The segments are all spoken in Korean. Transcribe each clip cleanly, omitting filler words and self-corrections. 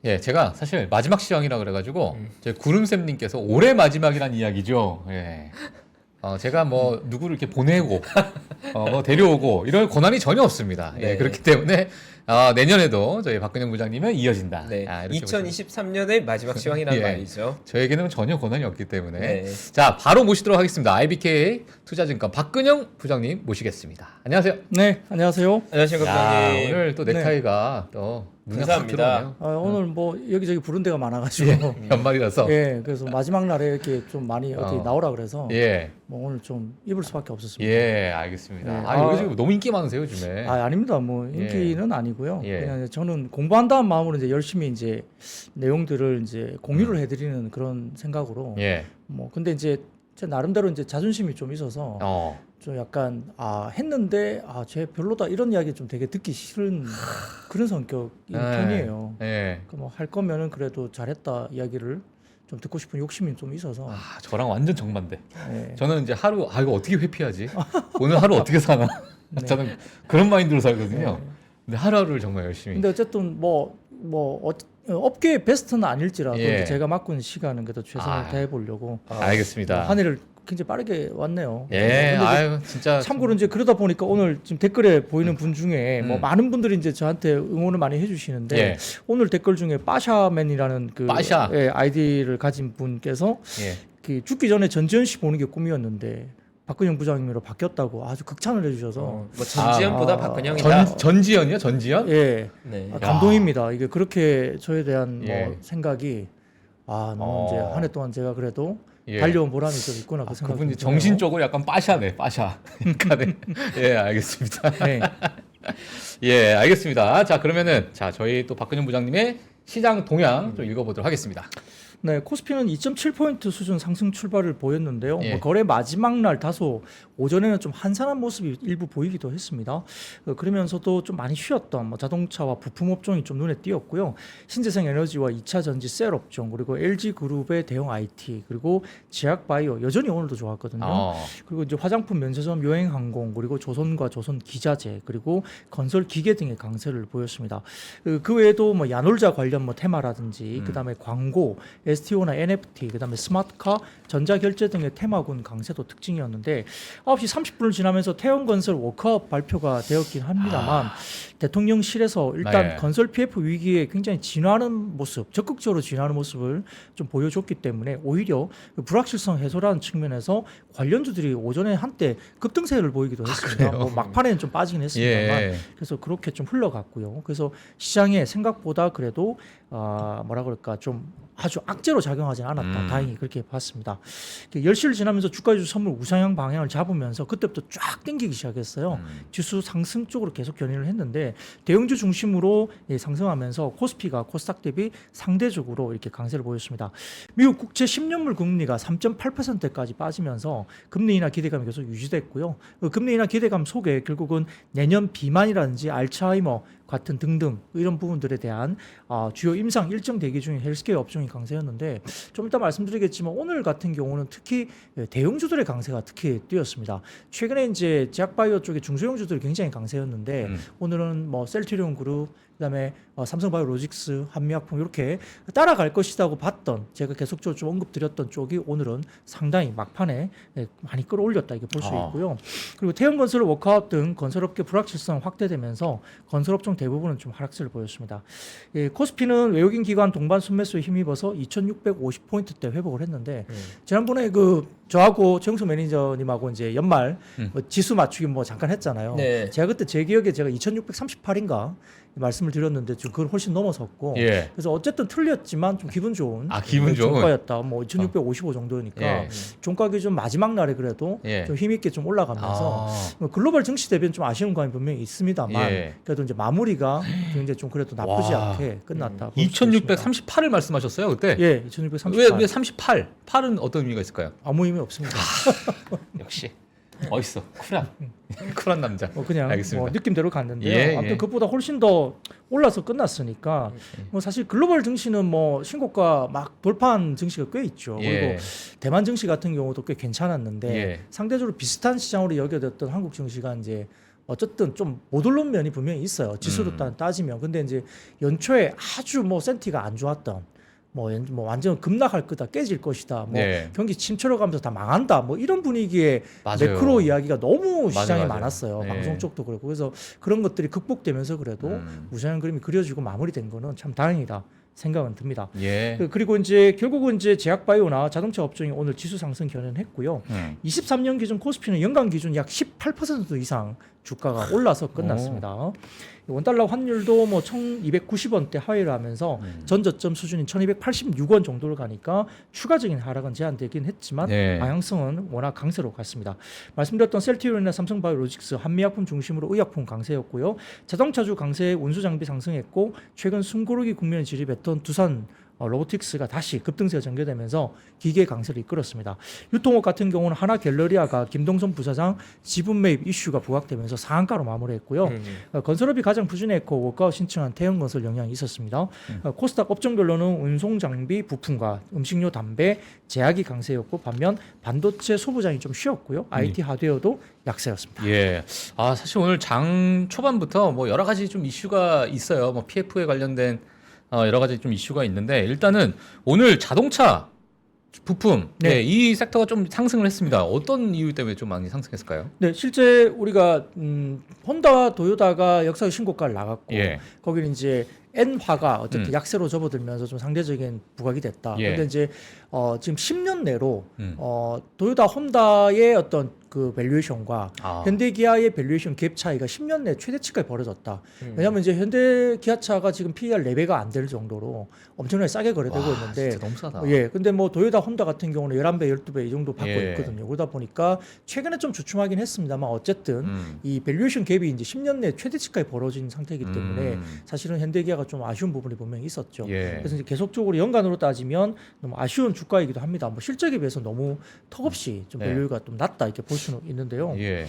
예, 제가 사실 마지막 시황이라 그래가지고 저희 구름쌤님께서 올해 마지막이란 이야기죠. 예. 제가 뭐 누구를 이렇게 보내고 뭐 데려오고 이럴 권한이 전혀 없습니다. 예, 네. 그렇기 때문에 내년에도 저희 박근영 부장님은 이어진다. 네. 이렇게 보시면 2023년의 마지막 시황이란 예. 말이죠. 저에게는 전혀 권한이 없기 때문에 네. 자 바로 모시도록 하겠습니다. IBK 투자증권 박근영 부장님 모시겠습니다. 안녕하세요. 네, 안녕하세요. 안녕하십니까 야, 부장님. 오늘 또 넥타이가 또 눈에 확 감사합니다. 들어오네요. 오늘 뭐 여기저기 부른 데가 많아가지고 예, 연말이라서 예, 그래서 마지막 날에 이렇게 좀 많이 어디 나오라 그래서 예. 뭐 오늘 좀 입을 수밖에 없었습니다. 예, 알겠습니다. 네. 여기 지금 너무 인기 많으세요, 요즘에. 아닙니다. 뭐 인기는 아니고요. 예. 그냥 저는 공부한다는 마음으로 이제 열심히 이제 내용들을 이제 공유를 해드리는 그런 생각으로 예. 뭐 근데 이제 제 나름대로 이제 자존심이 좀 있어서 좀 약간 했는데 쟤 별로다 이런 이야기 좀 되게 듣기 싫은 그런 성격인 편이에요. 예. 뭐 할 거면은 그래도 잘했다 이야기를 좀 듣고 싶은 욕심이 좀 있어서 저랑 완전 정반대. 예. 저는 이제 하루 이거 어떻게 회피하지? 오늘 하루 어떻게 사나? 네. 저는 그런 마인드로 살거든요. 네. 근데 하루하루를 정말 열심히. 근데 어쨌든 업계의 베스트는 아닐지라도 예. 제가 맡고 있는 시간은 그래도 최선을 다해 보려고 알겠습니다. 한 해를 굉장히 빠르게 왔네요. 예, 근데 아유 진짜. 참고로 이제 그러다 보니까 오늘 지금 댓글에 보이는 분 중에 뭐 음. 많은 분들이 이제 저한테 응원을 많이 해주시는데 예. 오늘 댓글 중에 빠샤맨이라는 그 빠샤. 아이디를 가진 분께서 예. 그 죽기 전에 전지현 씨 보는 게 꿈이었는데 박근영 부장님으로 바뀌었다고 아주 극찬을 해주셔서 뭐 전지현보다 아, 박근영이다. 전지현이요? 전지현? 예 네. 감동입니다. 이게 그렇게 저에 대한 예. 뭐 생각이 너무 이제 한 해 동안 제가 그래도 예. 달려온 보람이 좀 있구나 그 생각이 그분이 드네요. 정신적으로 약간 빠샤네, 빠샤. 그러니까 네. 예, 알겠습니다. 네. 예, 알겠습니다. 자, 그러면은 저희 또 박근영 부장님의 시장 동향 좀 읽어보도록 하겠습니다. 네, 코스피는 2.7포인트 수준 상승 출발을 보였는데요. 예. 뭐 거래 마지막 날 다소 오전에는 좀 한산한 모습이 일부 보이기도 했습니다. 그러면서도 좀 많이 쉬었던 뭐 자동차와 부품 업종이 좀 눈에 띄었고요. 신재생 에너지와 2차 전지 셀 업종 그리고 LG 그룹의 대형 IT 그리고 제약 바이오 여전히 오늘도 좋았거든요. 그리고 이제 화장품, 면세점, 여행, 항공 그리고 조선과 조선 기자재 그리고 건설 기계 등의 강세를 보였습니다. 그 외에도 뭐 야놀자 관련 뭐 테마라든지 그다음에 광고 STO나 NFT, 그다음에 스마트카, 전자결제 등의 테마군 강세도 특징이었는데 9시 30분을 지나면서 태형건설 워크아웃 발표가 되었긴 합니다만 대통령실에서 일단 네. 건설 PF 위기에 굉장히 진화하는 모습, 적극적으로 진화하는 모습을 좀 보여줬기 때문에 오히려 그 불확실성 해소라는 측면에서 관련주들이 오전에 한때 급등세를 보이기도 했습니다. 그래요? 뭐 막판에는 좀 빠지긴 했습니다만 예. 그래서 그렇게 좀 흘러갔고요. 그래서 시장에 생각보다 그래도 뭐라 그럴까 좀 아주 악재로 작용하지 않았다. 다행히 그렇게 봤습니다. 10시를 지나면서 주가지수 선물 우상향 방향을 잡으면서 그때부터 쫙 땡기기 시작했어요. 지수 상승 쪽으로 계속 견인을 했는데 대형주 중심으로 상승하면서 코스피가 코스닥 대비 상대적으로 이렇게 강세를 보였습니다. 미국 국채 10년물 금리가 3.8%까지 빠지면서 금리 인하 기대감이 계속 유지됐고요. 그 금리 인하 기대감 속에 결국은 내년 비만이라든지 알츠하이머 같은 등등 이런 부분들에 대한 주요 임상 일정 대기 중인 헬스케어 업종이 강세였는데 좀 이따 말씀드리겠지만 오늘 같은 경우는 특히 대형주들의 강세가 특히 뛰었습니다. 최근에 이제 제약바이오 쪽의 중소형주들이 굉장히 강세였는데 오늘은 뭐 셀트리온 그룹 그다음에 삼성바이오로직스, 한미약품 이렇게 따라갈 것이라고 봤던 제가 계속적으로 좀 언급드렸던 쪽이 오늘은 상당히 막판에 많이 끌어올렸다 이렇게 볼 수 있고요. 그리고 태형건설, 워크아웃 등 건설업계 불확실성 확대되면서 건설업종 대부분은 좀 하락세를 보였습니다. 코스피는 외국인 기관 동반 순매수에 힘입어서 2,650포인트대 회복을 했는데 지난번에 저하고 최영수 매니저님하고 이제 연말 지수 맞추기 뭐 잠깐 했잖아요. 네. 제가 그때 제 기억에 제가 2,638인가 말씀을 드렸는데 좀 그걸 훨씬 넘어섰고 예. 그래서 어쨌든 틀렸지만 좀 기분 좋은 기분 좋은 종가였다. 뭐 2,655 정도니까 예. 종가 기준 마지막 날에 그래도 예. 좀 힘있게 좀 올라가면서 뭐 글로벌 증시 대비는 좀 아쉬운 감이 분명히 있습니다만 예. 그래도 이제 마무리가 굉장히 좀 그래도 나쁘지 와. 않게 끝났다. 볼 수 있습니다. 2638을 말씀하셨어요, 그때? 예, 2,638. 왜 38? 8은 어떤 의미가 있을까요? 아무 의미 없습니다. 역시 멋있어. 쿨한. 쿨한 남자. 그냥 알겠습니다. 뭐 느낌대로 갔는데요. 예, 아무튼 예. 그것보다 훨씬 더 올라서 끝났으니까 뭐 사실 글로벌 증시는 뭐 신고가 막 돌파한 증시가 꽤 있죠. 예. 그리고 대만 증시 같은 경우도 꽤 괜찮았는데 예. 상대적으로 비슷한 시장으로 여겨졌던 한국 증시가 이제 어쨌든 좀 못 오른 면이 분명히 있어요. 지수로 따지면. 근데 이제 연초에 아주 뭐 센티가 안 좋았던 뭐 완전 급락할 거다, 깨질 것이다, 뭐 네. 경기 침체로 가면서 다 망한다, 뭐 이런 분위기의 맞아요. 매크로 이야기가 너무 시장에 맞아요. 많았어요. 네. 방송 쪽도 그렇고. 그래서 그런 것들이 극복되면서 그래도 우상향 그림이 그려지고 마무리된 거는 참 다행이다 생각은 듭니다. 예. 그리고 이제 결국은 이제 제약바이오나 자동차 업종이 오늘 지수 상승 견인했고요. 23년 기준 코스피는 연간 기준 약 18% 이상 주가가 올라서 끝났습니다. 원달러 환율도 뭐 1,290원대 하회를 하면서 전저점 수준인 1,286원 정도를 가니까 추가적인 하락은 제한되긴 했지만 네. 방향성은 워낙 강세로 갔습니다. 말씀드렸던 셀트리온이나 삼성바이오로직스, 한미약품 중심으로 의약품 강세였고요. 자동차주 강세에 운수장비 상승했고 최근 숨고르기 국면에 진입했던 두산 로보틱스가 다시 급등세가 전개되면서 기계 강세를 이끌었습니다. 유통업 같은 경우는 하나갤러리아가 김동선 부사장 지분 매입 이슈가 부각되면서 상한가로 마무리했고요. 건설업이 가장 부진했고 원가 신청한 태형건설 영향이 있었습니다. 코스닥 업종별로는 운송장비, 부품과 음식료, 담배, 제약이 강세였고 반면 반도체 소부장이 좀 쉬었고요. IT 하드웨어도 약세였습니다. 예. 아, 사실 오늘 장 초반부터 뭐 여러 가지 좀 이슈가 있어요. 뭐 PF에 관련된 여러 가지 좀 이슈가 있는데 일단은 오늘 자동차 부품 네. 이 섹터가 좀 상승을 했습니다. 어떤 이유 때문에 좀 많이 상승했을까요? 네, 실제 우리가 혼다, 도요타가 역사의 신고가를 나갔고 예. 거기는 이제 엔화가 어쨌든 약세로 접어들면서 좀 상대적인 부각이 됐다. 예. 근데 이제 지금 10년 내로 음. 도요타, 혼다의 어떤 그 밸류에이션과 아. 현대기아의 밸류에이션 갭 차이가 10년 내 최대치까지 벌어졌다. 왜냐하면 이제 현대기아차가 지금 PER 4배가 안 될 정도로 엄청나게 싸게 거래되고 와, 있는데 진짜 너무 싸다. 예, 근데 뭐 도요타, 혼다 같은 경우는 11배, 12배 이 정도 받고 예. 있거든요. 그러다 보니까 최근에 좀 주춤하긴 했습니다만 어쨌든 이 밸류에이션 갭이 이제 10년 내 최대치까지 벌어진 상태이기 때문에 사실은 현대기아가 좀 아쉬운 부분이 분명히 있었죠. 예. 그래서 이제 계속적으로 연간으로 따지면 너무 아쉬운 주가이기도 합니다. 뭐 실적에 비해서 너무 턱없이 좀 네. 밸류가 좀 낮다 이렇게 볼 수는 있는데요. 예.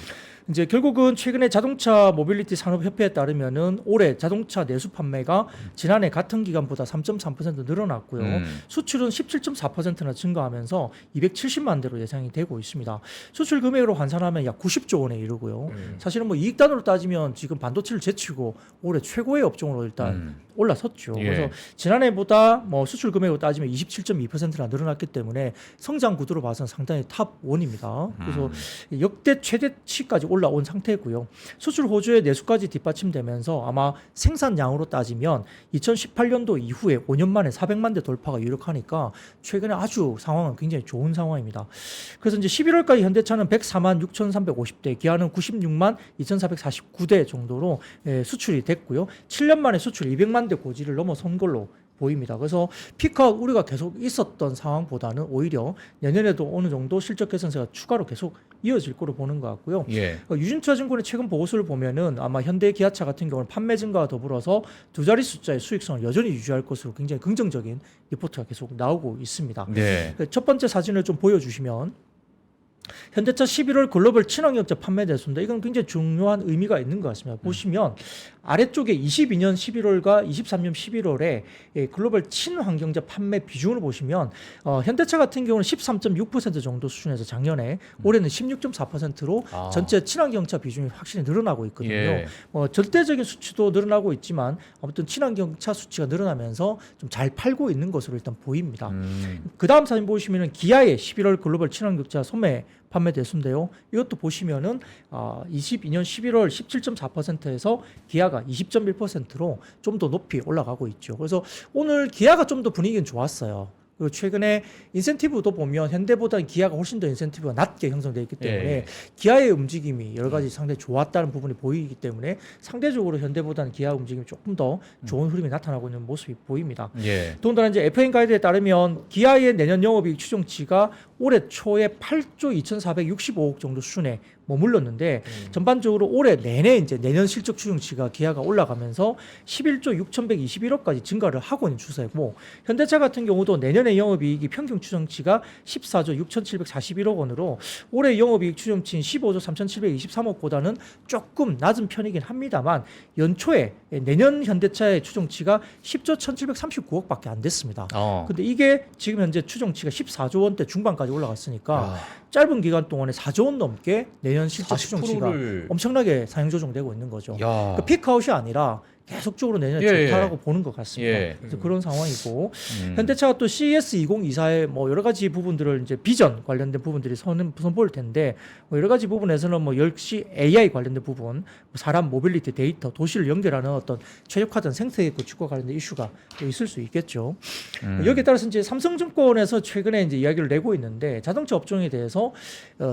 이제 결국은 최근에 자동차 모빌리티 산업협회에 따르면은 올해 자동차 내수 판매가 지난해 같은 기간보다 3.3% 늘어났고요. 수출은 17.4%나 증가하면서 270만 대로 예상이 되고 있습니다. 수출 금액으로 환산하면 약 90조 원에 이르고요. 사실은 뭐 이익단으로 따지면 지금 반도체를 제치고 올해 최고의 업종으로 일단 올라섰죠. 예. 그래서 지난해보다 뭐 수출 금액으로 따지면 27.2%나 늘어났기 때문에 성장 구도로 봐서는 상당히 탑 1입니다. 그래서 역대 최대치까지 올라온 상태고요. 수출 호주의 내수까지 뒷받침되면서 아마 생산량으로 따지면 2018년도 이후에 5년 만에 400만 대 돌파가 유력하니까 최근에 아주 상황은 굉장히 좋은 상황입니다. 그래서 이제 11월까지 현대차는 104만 6,350대, 기아는 96만 2,449대 정도로 수출이 됐고요. 7년 만에 수출 200만 대 고지를 넘어선 걸로 보입니다. 그래서 피크아웃 우리가 계속 있었던 상황보다는 오히려 내년에도 어느 정도 실적 개선세가 추가로 계속 이어질 거로 보는 것 같고요. 예. 유진투자증권의 최근 보고서를 보면은 아마 현대 기아차 같은 경우는 판매 증가와 더불어서 두 자리 숫자의 수익성을 여전히 유지할 것으로 굉장히 긍정적인 리포트가 계속 나오고 있습니다. 네. 첫 번째 사진을 좀 보여주시면 현대차 11월 글로벌 친환경차 판매 대수인데 이건 굉장히 중요한 의미가 있는 것 같습니다. 보시면 아래쪽에 22년 11월과 23년 11월에 글로벌 친환경차 판매 비중을 보시면 현대차 같은 경우는 13.6% 정도 수준에서 작년에 올해는 16.4%로 전체 친환경차 비중이 확실히 늘어나고 있거든요. 예. 절대적인 수치도 늘어나고 있지만 아무튼 친환경차 수치가 늘어나면서 좀 잘 팔고 있는 것으로 일단 보입니다. 그 다음 사진 보시면은 기아의 11월 글로벌 친환경차 소매 판매 대수인데요. 이것도 보시면은 22년 11월 17.4%에서 기아가 20.1%로 좀 더 높이 올라가고 있죠. 그래서 오늘 기아가 좀 더 분위기는 좋았어요. 그리고 최근에 인센티브도 보면 현대보다는 기아가 훨씬 더 인센티브가 낮게 형성되어 있기 때문에 예. 기아의 움직임이 여러 가지 상당히 좋았다는 부분이 보이기 때문에 상대적으로 현대보다는 기아 움직임이 조금 더 좋은 흐름이 나타나고 있는 모습이 보입니다. 예. 더군다나 이제 FM 가이드에 따르면 기아의 내년 영업이익 추정치가 올해 초에 8조 2,465억 정도 수준에 머물렀는데 전반적으로 올해 내내 이제 내년 실적 추정치가 기아가 올라가면서 11조 6,121억까지 증가를 하고 있는 추세고 현대차 같은 경우도 내년의 영업이익이 평균 추정치가 14조 6,741억 원으로 올해 영업이익 추정치인 15조 3,723억보다는 조금 낮은 편이긴 합니다만 연초에 내년 현대차의 추정치가 10조 1,739억밖에 안 됐습니다. 근데 이게 지금 현재 추정치가 14조 원대 중반까지 올라갔으니까 짧은 기간 동안에 4조 원 넘게 내년 실제 추정치가 40%를 엄청나게 상향 조정되고 있는 거죠. 야. 그 피크아웃이 아니라 계속적으로 내년에 예, 좋다라고 보는 것 같습니다. 예. 그래서 그런 상황이고 음. 현대차가 또 CES 2024의 뭐 여러 가지 부분들을 이제 비전 관련된 부분들이 선보일 텐데 뭐 여러 가지 부분에서는 뭐 역시 AI 관련된 부분, 뭐 사람 모빌리티 데이터, 도시를 연결하는 어떤 최적화된 생태 구축과 관련된 이슈가 또 있을 수 있겠죠. 여기에 따라서 이제 삼성증권에서 최근에 이제 이야기를 내고 있는데 자동차 업종에 대해서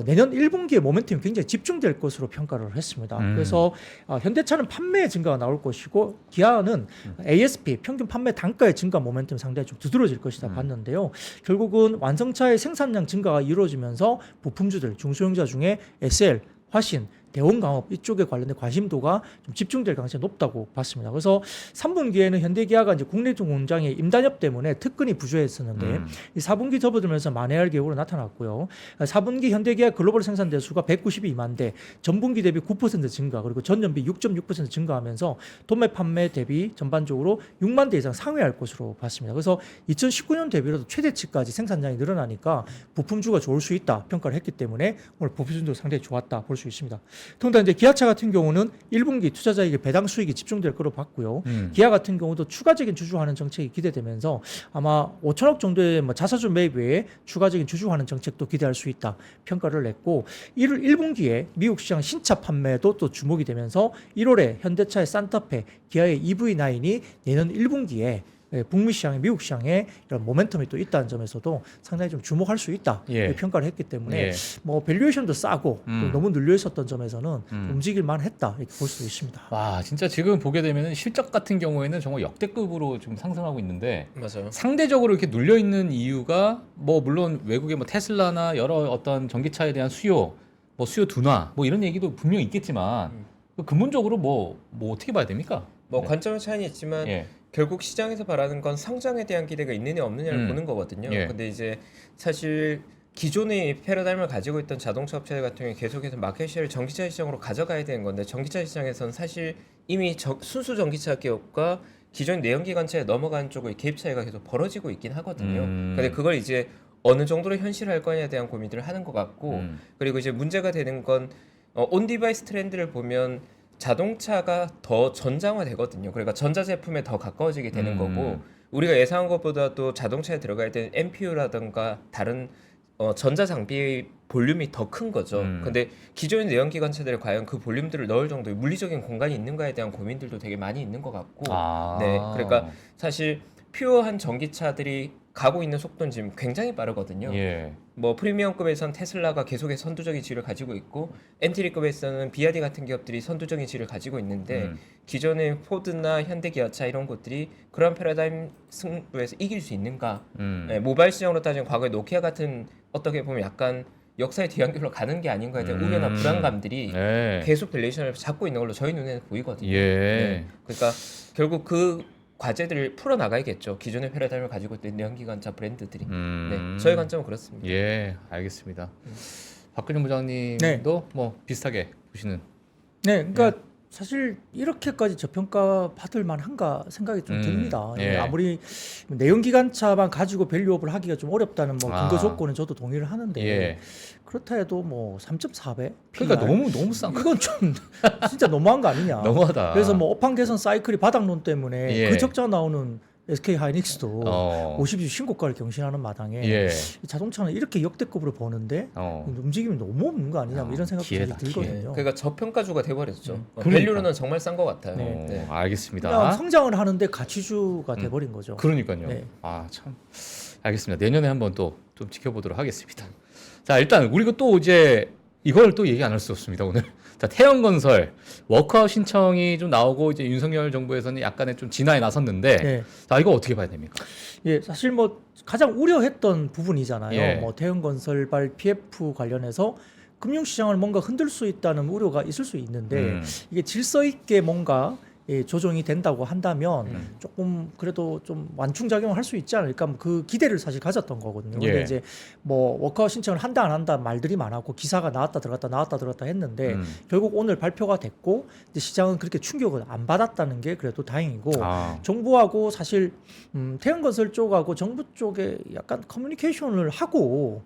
내년 1분기에 모멘텀이 굉장히 집중될 것으로 평가를 했습니다. 그래서 현대차는 판매 증가가 나올 것이고 기아는 ASP 평균 판매 단가의 증가 모멘텀이 상당히 좀 두드러질 것이다 봤는데요. 결국은 완성차의 생산량 증가가 이루어지면서 부품주들 중소형차 중에 SL, 화신, 대원강업 이쪽에 관련된 관심도가 좀 집중될 가능성이 높다고 봤습니다. 그래서 3분기에는 현대기아가 이제 국내 공장의 임단협 때문에 특근이 부족했었는데 이 4분기 접어들면서 만회할 계획으로 나타났고요. 4분기 현대기아 글로벌 생산 대수가 192만 대, 전분기 대비 9% 증가, 그리고 전년비 6.6% 증가하면서 도매 판매 대비 전반적으로 6만 대 이상 상회할 것으로 봤습니다. 그래서 2019년 대비로도 최대치까지 생산량이 늘어나니까 부품주가 좋을 수 있다 평가를 했기 때문에 오늘 부품주도 상당히 좋았다 볼 수 있습니다. 더군다나 이제 기아차 같은 경우는 1분기 투자자에게 배당 수익이 집중될 거로 봤고요. 기아 같은 경우도 추가적인 주주하는 정책이 기대되면서 아마 5천억 정도의 뭐 자사주 매입 외에 추가적인 주주하는 정책도 기대할 수 있다 평가를 냈고 1분기에 미국 시장 신차 판매도 또 주목이 되면서 1월에 현대차의 산타페, 기아의 EV9이 내년 1분기에 북미 시장에 미국 시장에 이런 모멘텀이 또 있다는 점에서도 상당히 좀 주목할 수 있다 예. 평가를 했기 때문에 예. 뭐 밸류에이션도 싸고 또 너무 눌려 있었던 점에서는 움직일만 했다 이렇게 볼 수도 있습니다. 와, 진짜 지금 보게 되면 실적 같은 경우에는 정말 역대급으로 지금 상승하고 있는데 맞아요. 상대적으로 이렇게 눌려 있는 이유가 뭐 물론 외국의 뭐 테슬라나 여러 어떤 전기차에 대한 수요, 뭐 수요 둔화, 뭐 이런 얘기도 분명히 있겠지만 근본적으로 뭐 어떻게 봐야 됩니까? 뭐 네. 관점의 차이는 있지만 예. 결국 시장에서 바라는 건 성장에 대한 기대가 있느냐 없느냐를 보는 거거든요. 예. 근데 이제 사실 기존의 패러다임을 가지고 있던 자동차 업체들 같은 경우에 계속해서 마켓쉐어를 전기차 시장으로 가져가야 되는 건데 전기차 시장에서는 사실 이미 순수 전기차 기업과 기존 내연기관차에 넘어가는 쪽의 개입 차이가 계속 벌어지고 있긴 하거든요. 근데 그걸 이제 어느 정도로 현실화할 거냐에 대한 고민들을 하는 것 같고 그리고 이제 문제가 되는 건 온디바이스 트렌드를 보면 자동차가 더 전장화되거든요. 그러니까 전자제품에 더 가까워지게 되는 거고 우리가 예상한 것보다도 자동차에 들어가야 되는 MPU라든가 다른 전자장비의 볼륨이 더 큰 거죠. 근데 기존의 내연기관차들이 과연 그 볼륨들을 넣을 정도의 물리적인 공간이 있는가에 대한 고민들도 되게 많이 있는 것 같고 네, 그러니까 사실 퓨어한 전기차들이 가고 있는 속도는 지금 굉장히 빠르거든요. 예. 뭐 프리미엄급에서는 테슬라가 계속해서 선두적인 지위를 가지고 있고 엔트리급에서는 BYD 같은 기업들이 선두적인 지위를 가지고 있는데 기존의 포드나 현대기아차 이런 것들이 그런 패러다임 승부에서 이길 수 있는가? 네, 모바일 시장으로 따지면 과거에 노키아 같은 어떻게 보면 약간 역사의 뒤안길로 가는 게 아닌가에 대한 우려나 불안감들이 네. 계속 밸류에이션을 잡고 있는 걸로 저희 눈에는 보이거든요. 예. 네, 그러니까 결국 그 과제들을 풀어 나가야겠죠. 기존의 패러다임을 가지고 있는 내연기관차 브랜드들이. 네, 저희 관점은 그렇습니다. 예, 알겠습니다. 박근영 부장님도 네. 뭐 비슷하게 보시는. 네, 그러니까 사실 이렇게까지 저평가 받을 만한가 생각이 좀 음, 듭니다. 예. 아무리 내연기관차만 가지고 밸류업을 하기가 좀 어렵다는 뭐 근거 아. 조건은 저도 동의를 하는데 예. 그렇다 해도 뭐 3.4배? 그러니까 너무 싼 거. 이건 좀 진짜 너무한 거 아니냐. 너무하다. 그래서 뭐 업황 개선 사이클이 바닥론 때문에 예. 그 적자 나오는 SK 하이닉스도 50주 신고가를 경신하는 마당에 예. 이 자동차는 이렇게 역대급으로 보는데 움직임이 너무 없는 거 아니냐 뭐 이런 생각이 기회다, 들거든요. 그러니까 저평가주가 돼버렸죠. 그러니까. 밸류로는 정말 싼 것 같아요. 네. 네. 알겠습니다. 그냥 성장을 하는데 가치주가 돼버린 거죠. 그러니까요. 네. 아, 참. 알겠습니다. 내년에 한번 또 좀 지켜보도록 하겠습니다. 자, 일단 우리가 또 이제 이걸 또 얘기 안 할 수 없습니다, 오늘. 자, 태영건설 워크아웃 신청이 좀 나오고 이제 윤석열 정부에서는 약간의 좀 진화에 나섰는데 네. 자, 이거 어떻게 봐야 됩니까? 예, 사실 뭐 가장 우려했던 부분이잖아요. 예. 뭐 태형건설발 PF 관련해서 금융시장을 뭔가 흔들 수 있다는 우려가 있을 수 있는데 이게 질서 있게 뭔가 조정이 된다고 한다면 조금 그래도 좀 완충작용을 할 수 있지 않을까 뭐그 기대를 사실 가졌던 거거든요. 근데 예. 이제 뭐 워크아웃 신청을 한다 안 한다 말들이 많았고 기사가 나왔다 들어갔다 했는데 결국 오늘 발표가 됐고 이제 시장은 그렇게 충격을 안 받았다는 게 그래도 다행이고 아. 정부하고 사실 태양건설 쪽하고 정부 쪽에 약간 커뮤니케이션을 하고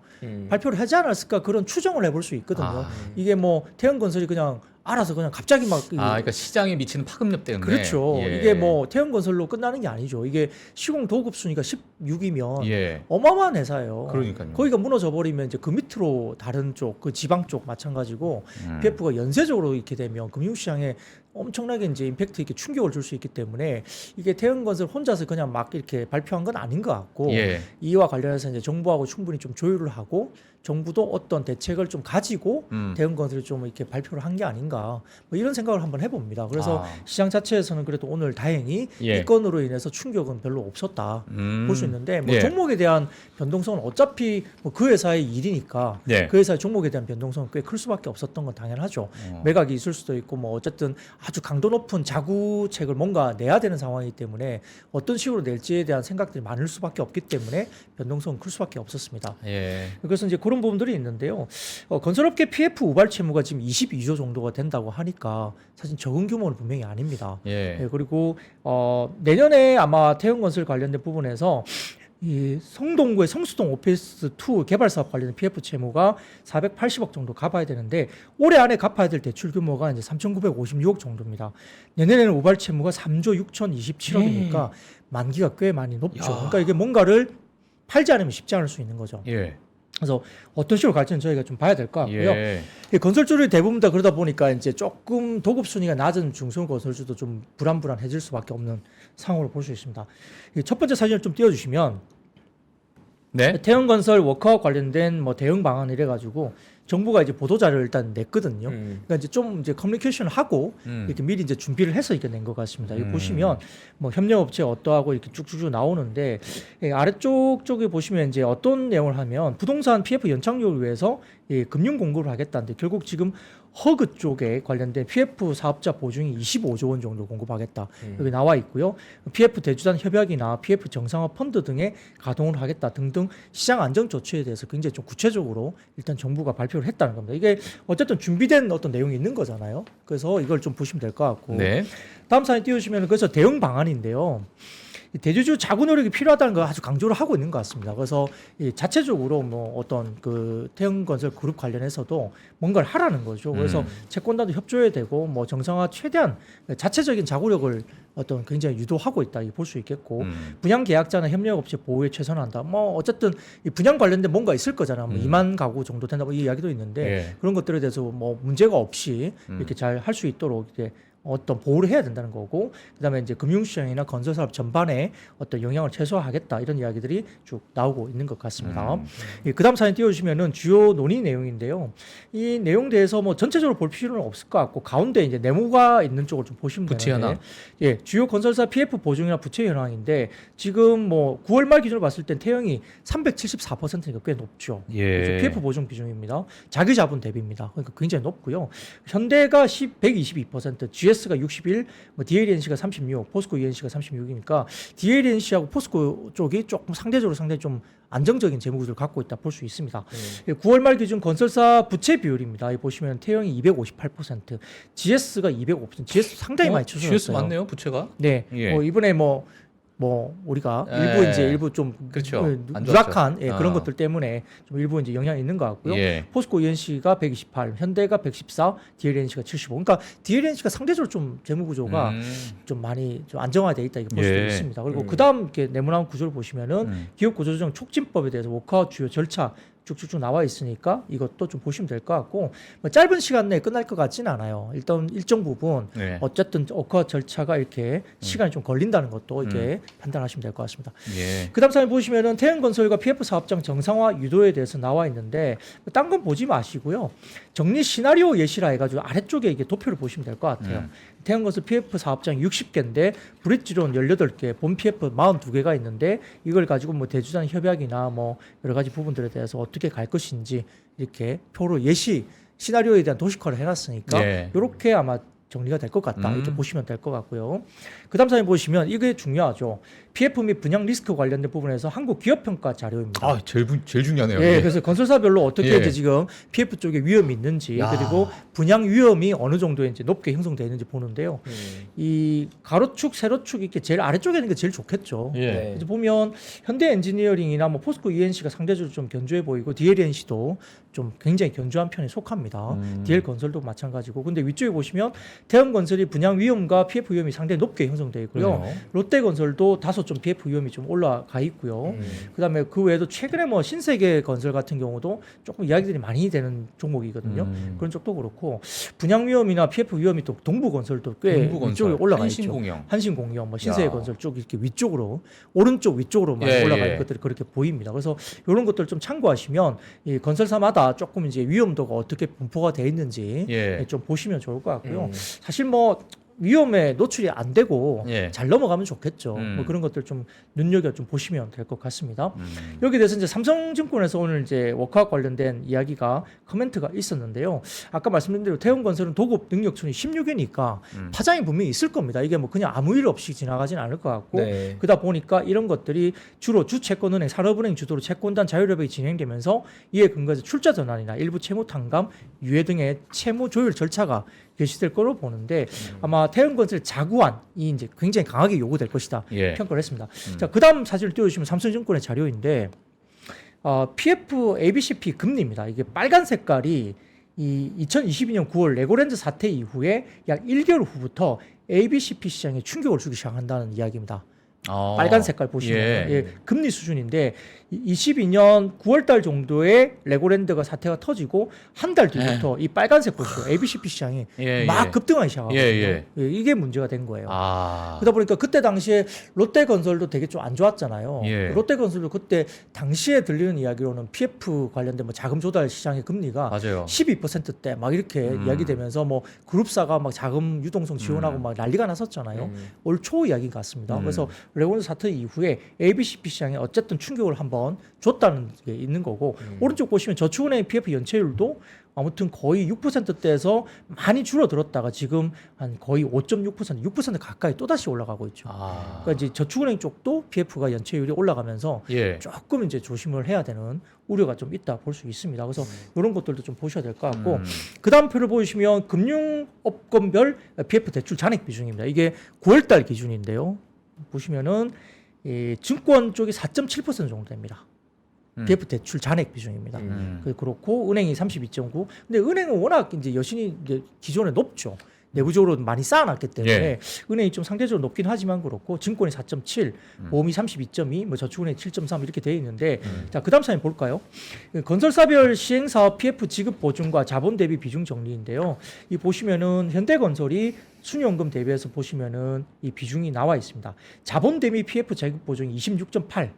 발표를 하지 않았을까 그런 추정을 해볼 수 있거든요. 아. 이게 뭐 태양건설이 그냥 알아서 그냥 갑자기 막 그러니까 시장에 미치는 파급력 때문에. 그렇죠. 예. 이게 뭐 태양건설로 끝나는 게 아니죠. 이게 시공 도급 순위가 16이면 예. 어마어마한 회사예요. 그러니까요. 거기가 무너져 버리면 이제 그 밑으로 다른 쪽, 그 지방 쪽 마찬가지고 PF가 연쇄적으로 이렇게 되면 금융시장에 엄청나게 이제 임팩트 있게 충격을 줄 수 있기 때문에 이게 태양건설 혼자서 그냥 막 이렇게 발표한 건 아닌 것 같고 예. 이와 관련해서 이제 정부하고 충분히 좀 조율을 하고 정부도 어떤 대책을 좀 가지고 태양건설을 좀 이렇게 발표를 한 게 아닌가 뭐 이런 생각을 한번 해봅니다. 그래서 시장 자체에서는 그래도 오늘 다행히 예. 이 건으로 인해서 충격은 별로 없었다 볼 수 있는데 뭐 예. 종목에 대한 변동성은 어차피 뭐 그 회사의 일이니까 예. 그 회사의 종목에 대한 변동성은 꽤 클 수밖에 없었던 건 당연하죠. 매각이 있을 수도 있고 뭐 어쨌든 아주 강도 높은 자구책을 뭔가 내야 되는 상황이기 때문에 어떤 식으로 낼지에 대한 생각들이 많을 수밖에 없기 때문에 변동성은 클 수밖에 없었습니다. 예. 그래서 이제 그런 부분들이 있는데요. 건설업계 PF 우발 채무가 지금 22조 정도가 된다고 하니까 사실 적은 규모는 분명히 아닙니다. 예. 네, 그리고 내년에 아마 태양건설 관련된 부분에서 이 성동구의 성수동 오피스 2 개발 사업 관련된 PF 채무가 480억 정도 갚아야 되는데 올해 안에 갚아야 될 대출 규모가 이제 3,956억 정도입니다. 내년에는 우발 채무가 3조 6,027억이니까 만기가 꽤 많이 높죠. 야. 그러니까 이게 뭔가를 팔지 않으면 쉽지 않을 수 있는 거죠. 예. 그래서 어떤 식으로 갈지는 저희가 좀 봐야 될 것 같고요. 예. 이 건설주들이 대부분 다 그러다 보니까 이제 조금 도급 순위가 낮은 중소형 건설주도 좀 불안해질 수밖에 없는 상황으로 볼 수 있습니다. 이 첫 번째 사진을 좀 띄워주시면 네. 태양건설 워크아웃 관련된 뭐 대응 방안 이래 가지고 정부가 이제 보도자료를 일단 냈거든요. 그러니까 이제 좀 이제 커뮤니케이션을 하고 이렇게 미리 이제 준비를 해서 이렇게 낸 것 같습니다. 여기 보시면 뭐 협력업체 어떠하고 이렇게 쭉쭉쭉 나오는데 아래쪽 쪽에 보시면 이제 어떤 내용을 하면 부동산 PF 연착륙을 위해서 금융 공급을 하겠다는데 결국 지금 허그 쪽에 관련된 PF 사업자 보증이 25조 원 정도 공급하겠다. 여기 나와 있고요. PF 대주단 협약이나 PF 정상화 펀드 등에 가동을 하겠다 등등 시장 안정 조치에 대해서 굉장히 좀 구체적으로 일단 정부가 발표를 했다는 겁니다. 이게 어쨌든 준비된 어떤 내용이 있는 거잖아요. 그래서 이걸 좀 보시면 될 것 같고. 네. 다음 사진 띄워주시면 그래서 대응 방안인데요. 이 대주주 자구 노력이 필요하다는 걸 아주 강조를 하고 있는 것 같습니다. 그래서 이 자체적으로 뭐 어떤 그 태양건설 그룹 관련해서도 뭔가를 하라는 거죠. 그래서 채권단도 협조해야 되고 뭐 정상화 최대한 자체적인 자구력을 어떤 굉장히 유도하고 있다 볼 수 있겠고 분양 계약자나 협력업체 보호에 최선한다. 뭐 어쨌든 이 분양 관련된 뭔가 있을 거잖아요. 뭐 2만 가구 정도 된다고 이 이야기도 있는데 예. 그런 것들에 대해서 뭐 문제가 없이 이렇게 잘 할 수 있도록 이렇게 어떤 보호를 해야 된다는 거고 그다음에 이제 금융시장이나 건설사업 전반에 어떤 영향을 최소화하겠다 이런 이야기들이 쭉 나오고 있는 것 같습니다. 그다음 사진 띄워주시면은 주요 논의 내용인데요. 이 내용 대해서 뭐 전체적으로 볼 필요는 없을 것 같고 가운데 이제 네모가 있는 쪽을 좀 보시면 부채 되는데 현황. 예, 주요 건설사 PF 보증이나 부채 현황인데 지금 뭐 9월 말 기준으로 봤을 땐 태형이 374%니까 꽤 높죠. 예. 그래서 PF 보증 비중입니다. 자기 자본 대비입니다. 그러니까 굉장히 높고요. 현대가 122%, GS가 61, 뭐 DLNC가 36, 포스코 ENC가 36이니까 DLNC하고 포스코 쪽이 조금 상대적으로 상당히 좀 안정적인 재무 구조를 갖고 있다 볼 수 있습니다. 9월 말 기준 건설사 부채 비율입니다. 여기 보시면 태형이 258%, GS가 205%, GS 상당히 많이 추세였어요. GS 맞네요, 부채가. 네, 예. 이번에 뭐 우리가 일부 좀 그렇죠. 안 누락한 좋았죠. 그런 것들 때문에 좀 일부 이제 영향이 있는 것 같고요. 예. 포스코 ENC가 128, 현대가 114, DLNC가 75. 그러니까 DLNC가 상대적으로 좀 재무 구조가 좀 많이 좀 안정화되어 있다 이렇게 볼 수도 예. 있습니다. 그리고 그다음 이렇게 네모난 구조를 보시면은 기업 구조조정 촉진법에 대해서 워크아웃 주요 절차 쭉쭉쭉 나와 있으니까 이것도 좀 보시면 될 것 같고 뭐 짧은 시간 내에 끝날 것 같지는 않아요. 일단 일정 부분 네. 어쨌든 워크아웃 절차가 이렇게 시간이 좀 걸린다는 것도 이렇게 판단하시면 될 것 같습니다. 예. 그다음 사진 보시면은 태양건설과 PF 사업장 정상화 유도에 대해서 나와 있는데 딴 건 보지 마시고요. 정리 시나리오 예시라 해가지고 아래쪽에 이게 도표를 보시면 될 것 같아요. 태양건설 PF 사업장 60개인데 브릿지론 18개, 본 PF 42개가 있는데 이걸 가지고 뭐 대주단 협약이나 뭐 여러 가지 부분들에 대해서 어떻게 갈 것인지 이렇게 표로 예시 시나리오에 대한 도식화를 해놨으니까 예. 이렇게 아마 정리가 될 것 같다. 이렇게 보시면 될 것 같고요. 그다음 사진 보시면 이게 중요하죠. PF 및 분양 리스크 관련된 부분에서 한국 기업 평가 자료입니다. 아, 제일 중요하네요. 예, 이게. 그래서 건설사별로 어떻게 예. 이제 지금 PF 쪽에 위험이 있는지 야. 그리고 분양 위험이 어느 정도 이제 높게 형성되어 있는지 보는데요. 이 가로축, 세로축 이렇게 제일 아래쪽에 있는 게 제일 좋겠죠. 예. 네. 이제 보면 현대 엔지니어링이나 뭐 포스코 ENC가 상대적으로 좀 견조해 보이고 DLNC도 좀 굉장히 견조한 편에 속합니다. DL 건설도 마찬가지고. 근데 위쪽에 보시면 대형건설이 분양 위험과 PF 위험이 상당히 높게 형성되어 있고요. 그러네요. 롯데건설도 다소 좀 PF 위험이 좀 올라가 있고요. 그다음에 그 외에도 최근에 뭐 신세계 건설 같은 경우도 조금 이야기들이 많이 되는 종목이거든요. 그런 쪽도 그렇고 분양 위험이나 PF 위험이 또 동부건설도 꽤 동부건설, 위쪽에 올라가 있죠. 한신공영. 한신공영, 뭐 신세계 야. 건설 쪽 이렇게 위쪽으로 오른쪽 위쪽으로 많이 예, 올라가 예. 있는 것들이 그렇게 보입니다. 그래서 이런 것들 좀 참고하시면 이 건설사마다 조금 이제 위험도가 어떻게 분포가 돼 있는지 예. 좀 보시면 좋을 것 같고요. 사실 뭐 위험에 노출이 안 되고 예. 잘 넘어가면 좋겠죠. 뭐 그런 것들 좀 눈여겨 좀 보시면 될 것 같습니다. 여기에 대해서 이제 삼성증권에서 오늘 이제 워크아웃 관련된 이야기가 코멘트가 있었는데요. 아까 말씀드린 대로 태훈건설은 도급 능력순위 16위니까 파장이 분명히 있을 겁니다. 이게 뭐 그냥 아무 일 없이 지나가진 않을 것 같고 네. 그러다 보니까 이런 것들이 주로 주채권은행, 산업은행 주도로 채권단 자율협약이 진행되면서 이에 근거해서 출자 전환이나 일부 채무 탕감, 유예 등의 채무 조율 절차가 개시될 거로 보는데 아마 태형건설의 자구안이 이제 굉장히 강하게 요구될 것이다 예. 평가를 했습니다. 자, 그다음 사진을 띄워주시면 삼성증권의 자료인데 PF ABCP 금리입니다. 이게 빨간 색깔이 이 2022년 9월 레고랜드 사태 이후에 약 1개월 후부터 ABCP 시장에 충격을 주기 시작한다는 이야기입니다. 빨간 색깔 보시면 예, 금리 수준인데 22년 9월 달 정도에 레고랜드가 사태가 터지고 한 달 뒤부터 이 빨간색 보시죠. ABCP 시장이 막 급등하기 시작하거든요. 예, 이게 문제가 된 거예요. 그러다 보니까 그때 당시에 롯데건설도 되게 좀 안 좋았잖아요. 예. 롯데건설도 그때 당시에 들리는 이야기로는 PF 관련된 뭐 자금 조달 시장의 금리가 맞아요. 12%대 막 이렇게 이야기되면서 뭐 그룹사가 막 자금 유동성 지원하고 막 난리가 났었잖아요. 올 초 이야기 같습니다. 그래서 레고랜드 사태 이후에 ABCP 시장에 어쨌든 충격을 한번 줬다는 게 있는 거고 오른쪽 보시면 저축은행 PF 연체율도 아무튼 거의 6%대에서 많이 줄어들었다가 지금 한 거의 5.6%, 6% 가까이 또다시 올라가고 있죠. 그러니까 이제 저축은행 쪽도 PF가 연체율이 올라가면서 조금 이제 조심을 해야 되는 우려가 좀 있다 볼 수 있습니다. 그래서 이런 것들도 좀 보셔야 될 것 같고 그다음 표를 보시면 금융업권별 PF 대출 잔액 비중입니다. 이게 9월달 기준인데요. 보시면은 이 증권 쪽이 4.7% 정도 됩니다. PF 대출 잔액 비중입니다. 그렇고 은행이 32.9. 근데 은행은 워낙 이제 여신이 이제 기존에 높죠. 내부적으로 많이 쌓아놨기 때문에 은행이 좀 상대적으로 높긴 하지만 그렇고 증권이 4.7, 보험이 32.2, 뭐 저축은행이 7.3 이렇게 되어 있는데 자 그다음 사진 볼까요? 건설사별 시행사업 PF 지급 보증과 자본 대비 비중 정리인데요. 이 보시면은 현대건설이 순연금 대비해서 보시면은 이 비중이 나와 있습니다. 자본 대비 PF 지급 보증이 26.8.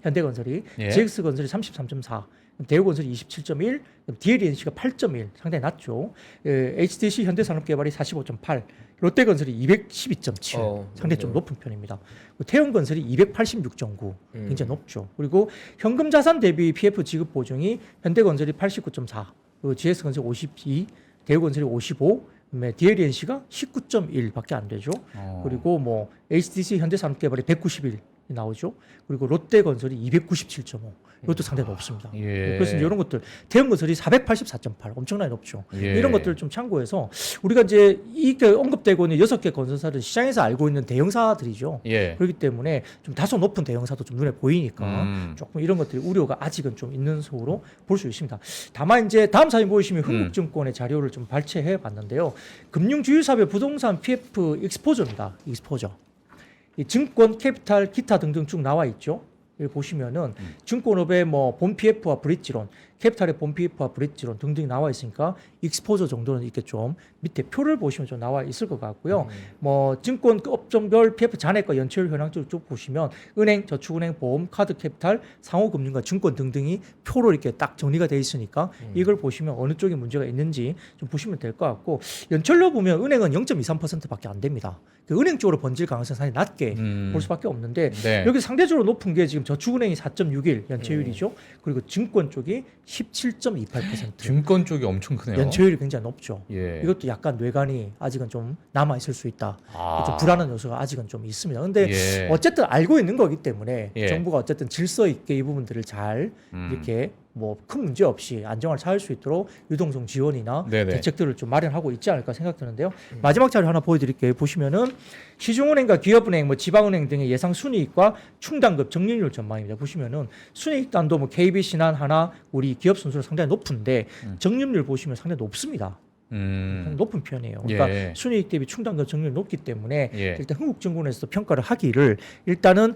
현대건설이, GX건설이 33.4, 대우건설이 27.1, DLNC가 8.1, 상당히 낮죠. HDC 현대산업개발이 45.8, 롯데건설이 212.7, 상당히 좀 높은 편입니다. 태형건설이 286.9, 굉장히 높죠. 그리고 현금자산 대비 PF 지급 보증이 현대건설이 89.4, 그리고 GX건설이 52, 대우건설이 55, DLNC가 19.1밖에 안 되죠. 그리고 뭐 HDC 현대산업개발이 191 나오죠. 그리고 롯데건설이 297.5. 이것도 상당히 높습니다. 그래서 이런 것들 대형건설이 484.8 엄청나게 높죠. 이런 것들을 좀 참고해서 우리가 이제 이게 언급되고 있는 6개 건설사를 시장에서 알고 있는 대형사들이죠. 그렇기 때문에 좀 다소 높은 대형사도 좀 눈에 보이니까 조금 이런 것들이 우려가 아직은 좀 있는 속으로 볼 수 있습니다. 다만 이제 다음 사진 보시면 흥국증권의 자료를 좀 발췌해 봤는데요. 금융주유사별 부동산 PF 익스포저입니다. 익스포저. 이 증권, 캐피탈, 기타 등등 쭉 나와 있죠. 여기 보시면은 증권업의 뭐 본 PF와 브릿지론, 캐피탈의 본 PF와 브릿지론 등등이 나와 있으니까 익스포저 정도는 이렇게 좀 밑에 표를 보시면 좀 나와 있을 것 같고요. 뭐 증권 업종별 PF 잔액과 연체율 현황 쭉 보시면 은행, 저축은행, 보험, 카드 캐피탈, 상호금융과 증권 등등이 표로 이렇게 딱 정리가 돼 있으니까 이걸 보시면 어느 쪽에 문제가 있는지 좀 보시면 될 것 같고 연체율로 보면 은행은 0.23%밖에 안 됩니다. 그 은행 쪽으로 번질 가능성이 상당히 낮게 볼 수밖에 없는데 여기 상대적으로 높은 게 지금 저축은행이 4.61 연체율이죠. 그리고 증권 쪽이 17.28%. 증권 쪽이 엄청 크네요. 연체율이 굉장히 높죠. 예. 이것도 약간 뇌관이 아직은 좀 남아 있을 수 있다. 아. 좀 불안한 요소가 아직은 좀 있습니다. 근데 예. 어쨌든 알고 있는 거기 때문에 예. 정부가 어쨌든 질서 있게 이 부분들을 잘 이렇게 뭐 큰 문제 없이 안정화를 찾을 수 있도록 유동성 지원이나 네네. 대책들을 좀 마련하고 있지 않을까 생각되는데요. 마지막 자료 하나 보여드릴게요. 보시면은 시중은행과 기업은행, 뭐 지방은행 등의 예상 순이익과 충당급 적립률 전망입니다. 보시면은 순이익단도 뭐 KB, 신한, 하나, 우리 기업 순수는 상당히 높은데 적립률 보시면 상당히 높습니다. 상당히 높은 편이에요. 그러니까 예. 순이익 대비 충당급 적립률이 높기 때문에 예. 일단 흥국증권에서도 평가를 하기를 일단은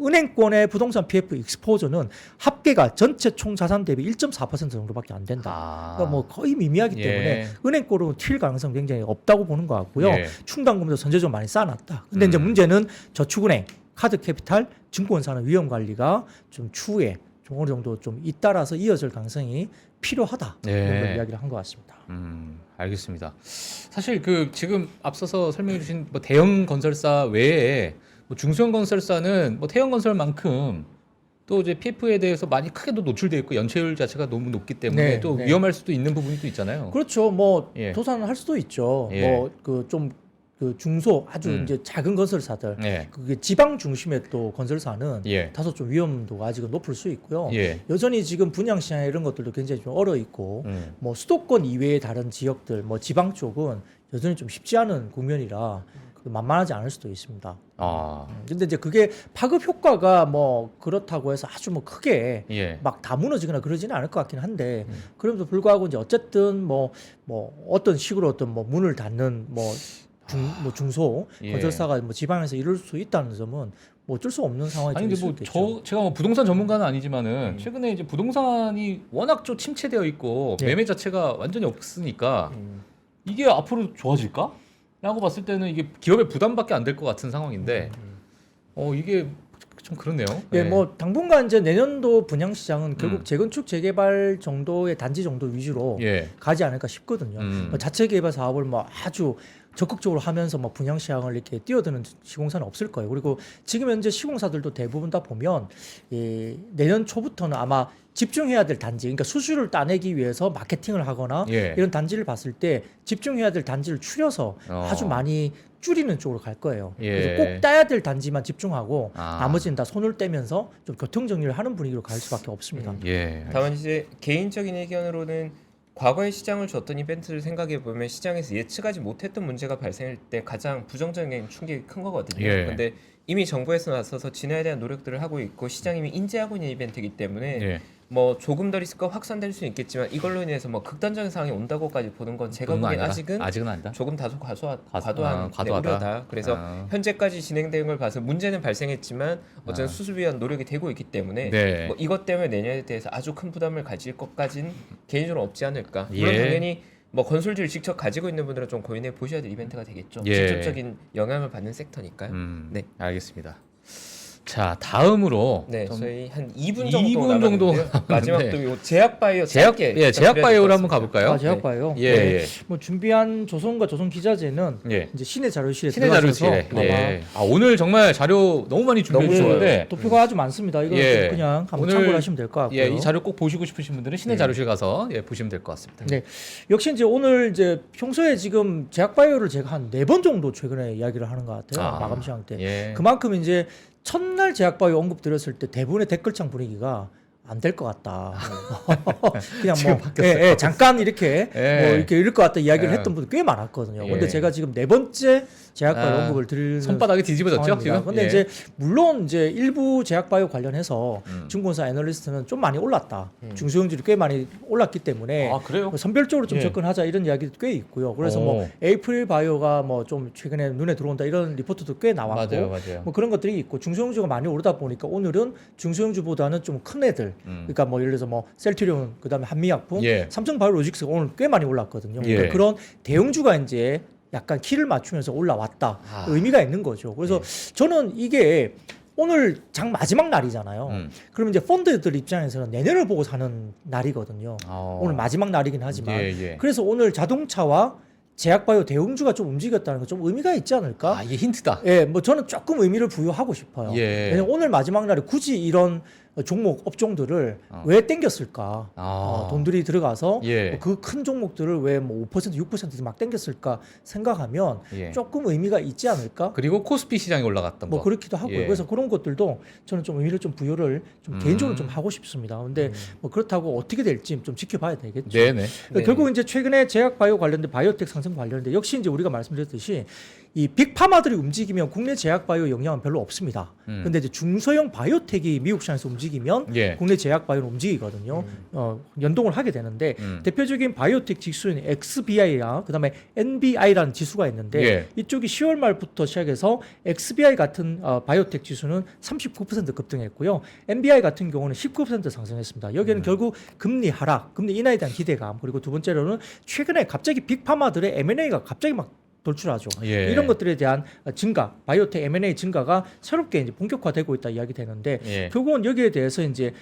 은행권의 부동산 PF 익스포저는 합계가 전체 총 자산 대비 1.4% 정도밖에 안 된다. 아. 그러니까 뭐 거의 미미하기 예. 때문에 은행권으로 튈 가능성 굉장히 없다고 보는 것 같고요. 예. 충당금도 선제적으로 많이 쌓아놨다. 근데 이제 문제는 저축은행, 카드캐피탈, 증권사는 위험 관리가 좀 추후에 좀 어느 정도 좀 잇따라서 이어질 가능성이 필요하다. 예. 이런 걸 이야기를 한 것 같습니다. 알겠습니다. 사실 그 지금 앞서서 설명해주신 뭐 대형 건설사 외에 뭐 중소형 건설사는 뭐 태형 건설만큼 또 이제 PF에 대해서 많이 크게도 노출되어 있고 연체율 자체가 너무 높기 때문에 네, 또 네. 위험할 수도 있는 부분이 또 있잖아요. 그렇죠. 뭐 예. 도산을 할 수도 있죠. 예. 뭐 그 좀 그 중소 아주 이제 작은 건설사들 예. 그게 지방 중심의 또 건설사는 예. 다소 좀 위험도가 아직은 높을 수 있고요. 예. 여전히 지금 분양 시장 이런 것들도 굉장히 좀 얼어 있고 뭐 수도권 이외의 다른 지역들 뭐 지방 쪽은 여전히 좀 쉽지 않은 국면이라 만만하지 않을 수도 있습니다. 아. 근데 이제 그게 파급 효과가 뭐 그렇다고 해서 아주 뭐 크게 예. 막 다 무너지거나 그러지는 않을 것 같긴 한데 그럼에도 불구하고 이제 어쨌든 뭐 어떤 식으로 어떤 뭐 문을 닫는 뭐 중소 예. 건설사가 뭐 지방에서 이룰 수 있다는 점은 뭐 어쩔 수 없는 상황이 아니 될 근데 수 있겠죠. 제가 뭐 부동산 전문가는 아니지만은 최근에 이제 부동산이 워낙 좀 침체되어 있고 네. 매매 자체가 완전히 없으니까 이게 앞으로 좋아질까? 라고 봤을 때는 이게 기업의 부담밖에 안 될 것 같은 상황인데 이게 좀 그렇네요. 예, 네. 뭐 당분간 이제 내년도 분양 시장은 결국 재건축 재개발 정도의 단지 정도 위주로 예. 가지 않을까 싶거든요. 뭐 자체 개발 사업을 뭐 아주 적극적으로 하면서 뭐 분양 시장을 이렇게 뛰어드는 시공사는 없을 거예요. 그리고 지금 현재 시공사들도 대부분 다 보면 내년 초부터는 아마 집중해야 될 단지, 그러니까 수주를 따내기 위해서 마케팅을 하거나 예. 이런 단지를 봤을 때 집중해야 될 단지를 추려서 아주 많이 줄이는 쪽으로 갈 거예요. 예. 그래서 꼭 따야 될 단지만 집중하고 아. 나머지는 다 손을 떼면서 좀 교통 정리를 하는 분위기로 갈 수밖에 없습니다. 예. 다만 이제 개인적인 의견으로는 과거에 시장을 줬던 이벤트를 생각해 보면 시장에서 예측하지 못했던 문제가 발생할 때 가장 부정적인 충격이 큰 거거든요. 예. 근데 이미 정부에서 나서서 진화에 대한 노력들을 하고 있고 시장이 이미 인지하고 있는 이벤트이기 때문에 예. 뭐 조금 더 리스크가 확산될 수는 있겠지만 이걸로 인해서 뭐 극단적인 상황이 온다고까지 보는 건 제가 그건 보기엔 아니다? 아직은 아니다. 조금 다소 과도한 과도하다. 우려다. 그래서 아. 현재까지 진행된 걸 봐서 문제는 발생했지만 어쨌든 수습 위한 노력이 되고 있기 때문에 네. 뭐 이것 때문에 내년에 대해서 아주 큰 부담을 가질 것까진 개인적으로 없지 않을까. 물론 예. 당연히 뭐 건설주를 직접 가지고 있는 분들은 좀 고민해 보셔야 될 이벤트가 되겠죠. 예. 직접적인 영향을 받는 섹터니까요. 네. 알겠습니다. 자, 다음으로 네, 좀 저희 한 2분 2분 정도 정도 남았는데요. 마지막도 요 제약바이오 제약 짧게 제약바이오로 한번 가볼까요? 제약바이오. 예. 예. 뭐 준비한 조선과 조선 기자재는 예. 이제 시내 자료실에 신의 들어가셔서 자료실에. 아마 예. 오늘 정말 자료 너무 많이 준비해 너무 주셨는데 도표가 아주 많습니다. 이거 예. 그냥 한번 오늘- 참고를 하시면 될 것 같고요. 예, 이 자료 꼭 보시고 싶으신 분들은 신의 자료실 가서 보시면 될 것 같습니다. 네, 역시 이제 오늘 이제 평소에 지금 제약바이오를 제가 한 4번 정도 최근에 이야기를 하는 것 같아요. 아, 마감 시간 때. 예. 그만큼 이제 첫날 제약바이오 언급 드렸을 때 대부분의 댓글창 분위기가 안 될 것 같다. 그냥 지금 뭐 바뀌었어요. 잠깐 이렇게 예. 뭐 이렇게 이럴 것 같다 이야기를 예. 했던 분들 꽤 많았거든요. 예. 근데 제가 지금 4번째 제약바이오 아, 언급을 드리는 손바닥이 뒤집어졌죠, 상황입니다. 지금? 근데 예. 이제 물론 이제 일부 제약바이오 관련해서 증권사 애널리스트는 좀 많이 올랐다. 중소형주들이 꽤 많이 올랐기 때문에 아, 그래요? 선별적으로 좀 예. 접근하자 이런 이야기도 꽤 있고요. 그래서 오. 뭐 에이프릴 바이오가 뭐 좀 최근에 눈에 들어온다 이런 리포트도 꽤 나왔고 맞아요. 뭐 그런 것들이 있고 중소형주가 많이 오르다 보니까 오늘은 중소형주보다는 좀 큰 애들 그러니까 뭐 예를 들어서 뭐 셀트리온 그다음에 한미약품 예. 삼성바이오로직스가 오늘 꽤 많이 올랐거든요. 예. 그러니까 그런 대형주가 이제 약간 키를 맞추면서 올라왔다. 아. 의미가 있는 거죠. 그래서 저는 이게 오늘 장 마지막 날이잖아요. 그러면 이제 펀드들 입장에서는 내년을 보고 사는 날이거든요. 오늘 마지막 날이긴 하지만 예. 그래서 오늘 자동차와 제약바이오 대응주가 좀 움직였다는 거 좀 의미가 있지 않을까? 아, 이게 힌트다. 예, 뭐 저는 조금 의미를 부여하고 싶어요. 예. 왜냐면 오늘 마지막 날에 굳이 이런 종목 업종들을 왜 땡겼을까? 돈들이 들어가서 예. 그 큰 종목들을 왜 뭐 5% 6% 막 땡겼을까 생각하면 예. 조금 의미가 있지 않을까? 그리고 코스피 시장이 올라갔던 뭐 거. 그렇기도 하고요. 예. 그래서 그런 것들도 저는 좀 의미를 좀 부여를 좀 개인적으로 좀 하고 싶습니다. 근데 뭐 그렇다고 어떻게 될지 좀 지켜봐야 되겠죠. 네네. 네. 결국 이제 최근에 제약바이오 관련된 바이오텍 상승 관련된 역시 이제 우리가 말씀드렸듯이 이 빅파마들이 움직이면 국내 제약바이오 영향은 별로 없습니다. 근데 이제 중소형 바이오텍이 미국 시장에서 움직이면 예. 국내 제약바이오는 움직이거든요. 연동을 하게 되는데 대표적인 바이오텍 지수인 XBI랑 그다음에 NBI라는 지수가 있는데 예. 이쪽이 10월 말부터 시작해서 XBI 같은 바이오텍 지수는 39% 급등했고요. NBI 같은 경우는 19% 상승했습니다. 여기는 결국 금리 하락, 금리 인하에 대한 기대감, 그리고 두 번째로는 최근에 갑자기 빅파마들의 M&A가 갑자기 막 돌출하죠. 예. 이런 것들에 대한 증가, 바이오텍 M&A 증가가 새롭게 이제 본격화되고 있다 이야기 되는데 예. 결국은 여기에 대해서 이제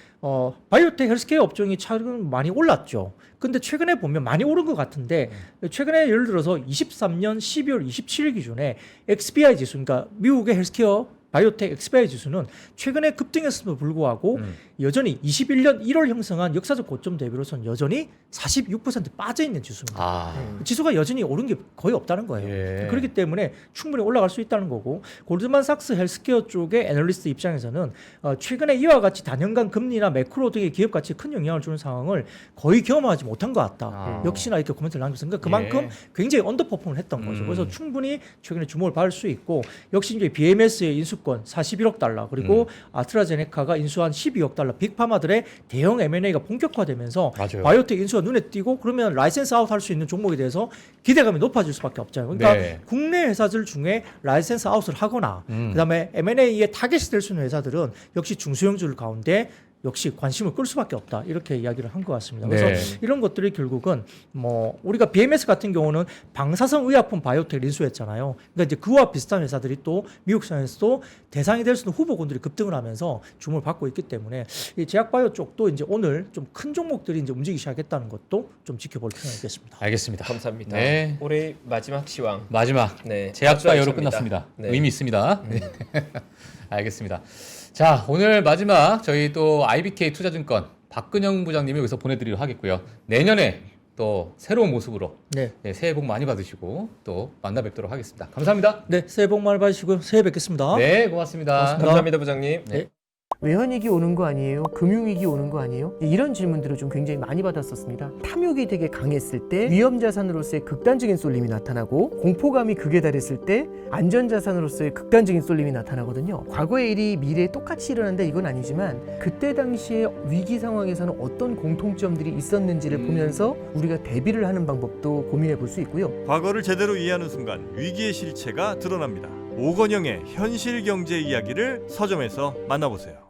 바이오텍 헬스케어 업종이 최근 많이 올랐죠. 근데 최근에 보면 많이 오른 것 같은데 최근에 예를 들어서 23년 12월 27일 기준에 XBI 지수, 그러니까 미국의 헬스케어 바이오텍 XBI 지수는 최근에 급등했음에도 불구하고 여전히 21년 1월 형성한 역사적 고점 대비로서는 여전히 46% 빠져 있는 지수입니다. 아. 지수가 여전히 오른 게 거의 없다는 거예요. 예. 그렇기 때문에 충분히 올라갈 수 있다는 거고, 골드만삭스 헬스케어 쪽의 애널리스트 입장에서는 최근에 이와 같이 단연간 금리나 매크로 등의 기업 가치에 큰 영향을 주는 상황을 거의 경험하지 못한 것 같다. 아. 역시나 이렇게 코멘트를 남겼으니까 그만큼 예. 굉장히 언더퍼폼을 했던 거죠. 그래서 충분히 최근에 주목을 받을 수 있고, 역시 이제 BMS의 인수권 41억 달러 그리고 아스트라제네카가 인수한 12억 달러 빅파마들의 대형 M&A가 본격화되면서 맞아요. 바이오텍 인수가 눈에 띄고 그러면 라이센스 아웃 할 수 있는 종목에 대해서 기대감이 높아질 수밖에 없잖아요. 그러니까 네. 국내 회사들 중에 라이센스 아웃을 하거나 그다음에 M&A에 타겟이 될 수 있는 회사들은 역시 중소형주들 가운데 역시 관심을 끌 수밖에 없다 이렇게 이야기를 한 것 같습니다. 그래서 네. 이런 것들이 결국은 뭐 우리가 BMS 같은 경우는 방사성 의약품 바이오텍 인수했잖아요. 그러니까 이제 그와 비슷한 회사들이 또 미국 시장에서도 대상이 될 수 있는 후보군들이 급등을 하면서 주목을 받고 있기 때문에 이 제약바이오 쪽도 이제 오늘 좀 큰 종목들이 이제 움직이기 시작했다는 것도 좀 지켜볼 필요가 있겠습니다. 알겠습니다. 감사합니다. 네. 올해 마지막 시황. 마지막 네. 제약바이오로 박수 끝났습니다. 네. 의미 있습니다. 네. 알겠습니다. 자, 오늘 마지막 저희 또 IBK 투자증권 박근영 부장님이 여기서 보내드리도록 하겠고요. 내년에 또 새로운 모습으로 네. 네, 새해 복 많이 받으시고 또 만나 뵙도록 하겠습니다. 감사합니다. 네, 새해 복 많이 받으시고요. 새해 뵙겠습니다. 네, 고맙습니다. 감사합니다, 부장님. 네. 외환위기 오는 거 아니에요? 금융위기 오는 거 아니에요? 이런 질문들을 좀 굉장히 많이 받았었습니다. 탐욕이 되게 강했을 때 위험자산으로서의 극단적인 쏠림이 나타나고 공포감이 극에 달했을 때 안전자산으로서의 극단적인 쏠림이 나타나거든요. 과거의 일이 미래에 똑같이 일어난다 이건 아니지만 그때 당시에 위기 상황에서는 어떤 공통점들이 있었는지를 보면서 우리가 대비를 하는 방법도 고민해 볼 수 있고요. 과거를 제대로 이해하는 순간 위기의 실체가 드러납니다. 오건영의 현실 경제 이야기를 서점에서 만나보세요.